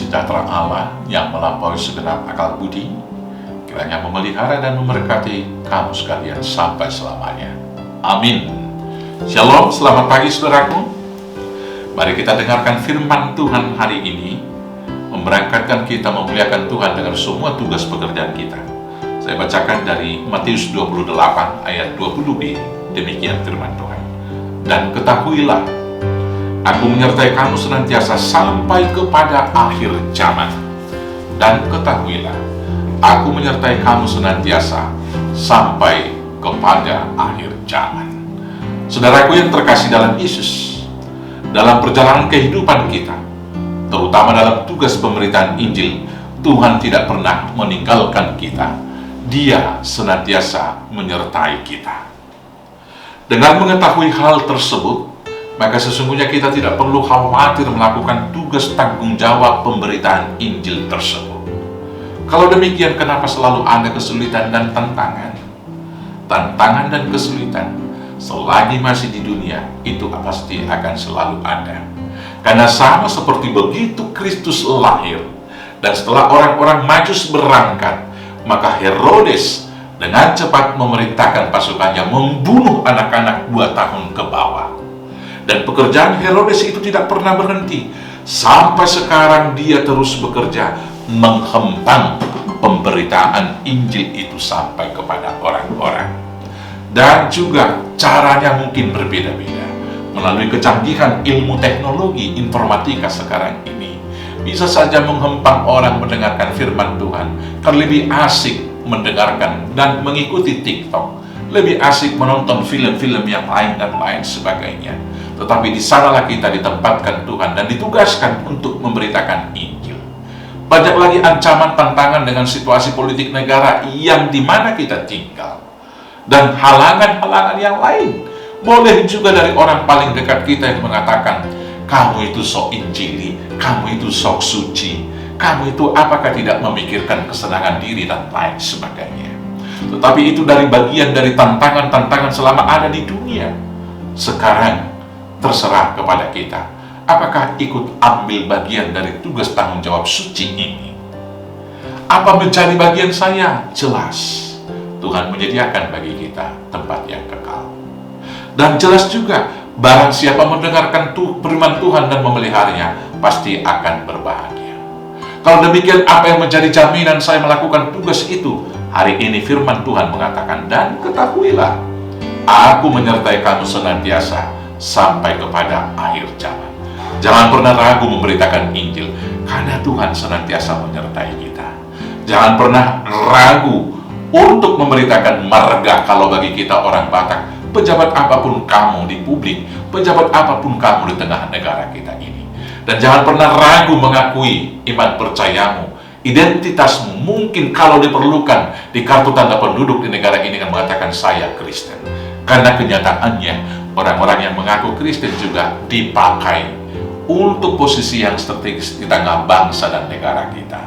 sejahtera Allah yang melampaui segenap akal budi, kiranya memelihara dan memberkati kamu sekalian sampai selamanya. Amin. Shalom, selamat pagi saudaraku. Mari kita dengarkan firman Tuhan hari ini, memberangkatkan kita memuliakan Tuhan dengan semua tugas pekerjaan kita. Saya bacakan dari Matius 28 ayat 20b, demikian firman Tuhan. Dan ketahuilah, aku menyertai kamu senantiasa sampai kepada akhir zaman. Dan ketahuilah, aku menyertai kamu senantiasa sampai kepada akhir zaman. Saudaraku yang terkasih dalam Yesus, dalam perjalanan kehidupan kita, terutama dalam tugas pemberitaan Injil, Tuhan tidak pernah meninggalkan kita. Dia senantiasa menyertai kita. Dengan mengetahui hal tersebut, maka sesungguhnya kita tidak perlu khawatir melakukan tugas tanggung jawab pemberitaan Injil tersebut. Kalau demikian, kenapa selalu ada kesulitan dan tantangan? Tantangan dan kesulitan, selagi masih di dunia, itu pasti akan selalu ada. Karena sama seperti begitu Kristus lahir, dan setelah orang-orang Majus berangkat, maka Herodes dengan cepat memerintahkan pasukannya membunuh anak-anak 2 tahun ke bawah. Dan pekerjaan Herodes itu tidak pernah berhenti. Sampai sekarang dia terus bekerja menghempang pemberitaan Injil itu sampai kepada orang-orang. Dan juga caranya mungkin berbeda-beda. Melalui kecanggihan ilmu teknologi informatika sekarang ini, bisa saja menghempang orang mendengarkan firman Tuhan. Karena lebih asik mendengarkan dan mengikuti TikTok, lebih asik menonton film-film yang lain dan lain sebagainya. Tetapi di sanalah kita ditempatkan Tuhan dan ditugaskan untuk memberitakan Injil. Banyak lagi ancaman tantangan dengan situasi politik negara yang dimana kita tinggal, dan halangan-halangan yang lain. Boleh juga dari orang paling dekat kita yang mengatakan, kamu itu sok injili, kamu itu sok suci, kamu itu apakah tidak memikirkan kesenangan diri dan lain sebagainya. Tetapi itu dari bagian dari tantangan-tantangan selama ada di dunia. Sekarang terserah kepada kita, apakah ikut ambil bagian dari tugas tanggung jawab suci ini? Apa menjadi bagian saya? Jelas, Tuhan menyediakan bagi kita tempat yang kekal. Dan jelas juga, barang siapa mendengarkan firman Tuhan dan memeliharanya, pasti akan berbahagia. Kalau demikian, apa yang menjadi jaminan saya melakukan tugas itu? Hari ini firman Tuhan mengatakan, dan ketahuilah, aku menyertai kamu senantiasa sampai kepada akhir zaman. Jangan pernah ragu memberitakan Injil, karena Tuhan senantiasa menyertai kita. Jangan pernah ragu untuk memberitakan marga kalau bagi kita orang Batak, pejabat apapun kamu di publik, pejabat apapun kamu di tengah negara kita ini. Dan jangan pernah ragu mengakui iman percayamu, identitasmu. Mungkin kalau diperlukan di kartu tanda penduduk di negara ini kan mengatakan saya Kristen. Karena kenyataannya orang-orang yang mengaku Kristen juga dipakai untuk posisi yang strategis di tengah bangsa dan negara kita.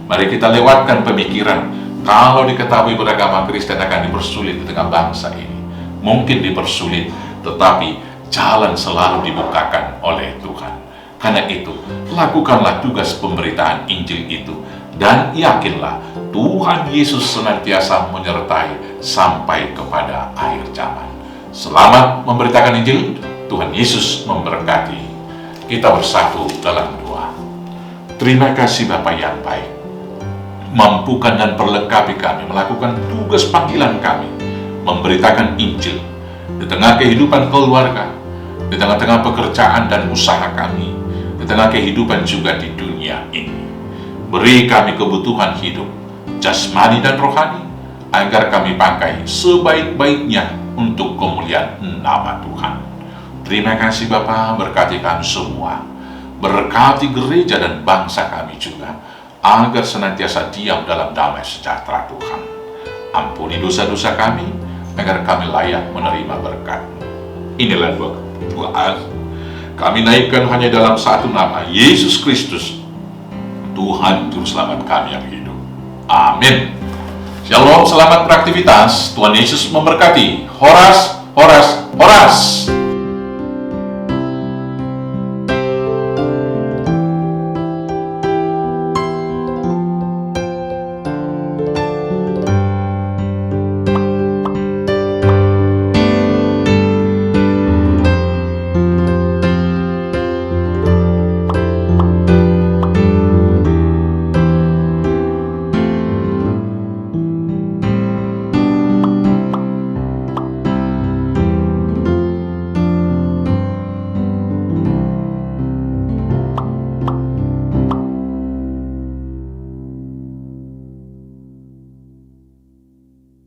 Mari kita lewatkan pemikiran, kalau diketahui beragama Kristen akan dipersulit di tengah bangsa ini. Mungkin dipersulit, tetapi jalan selalu dibukakan oleh Tuhan. Karena itu, lakukanlah tugas pemberitaan Injil itu, dan yakinlah Tuhan Yesus senantiasa menyertai sampai kepada akhir zaman. Selamat memberitakan Injil. Tuhan Yesus memberkati. Kita bersatu dalam doa. Terima kasih Bapa yang baik. Mampukan dan perlengkapi kami melakukan tugas panggilan kami, memberitakan Injil di tengah kehidupan keluarga, di tengah-tengah pekerjaan dan usaha kami, di tengah kehidupan juga di dunia ini. Beri kami kebutuhan hidup, jasmani dan rohani, agar kami pakai sebaik-baiknya untuk kemuliaan nama Tuhan. Terima kasih Bapa, berkati kami semua. Berkati gereja dan bangsa kami juga, agar senantiasa diam dalam damai sejahtera Tuhan. Ampuni dosa-dosa kami, agar kami layak menerima berkat. Inilah doa kami naikkan hanya dalam satu nama, Yesus Kristus, Tuhan Juru Selamat kami yang hidup. Amin. Shalom, selamat beraktivitas. Tuhan Yesus memberkati. Horas, horas, horas.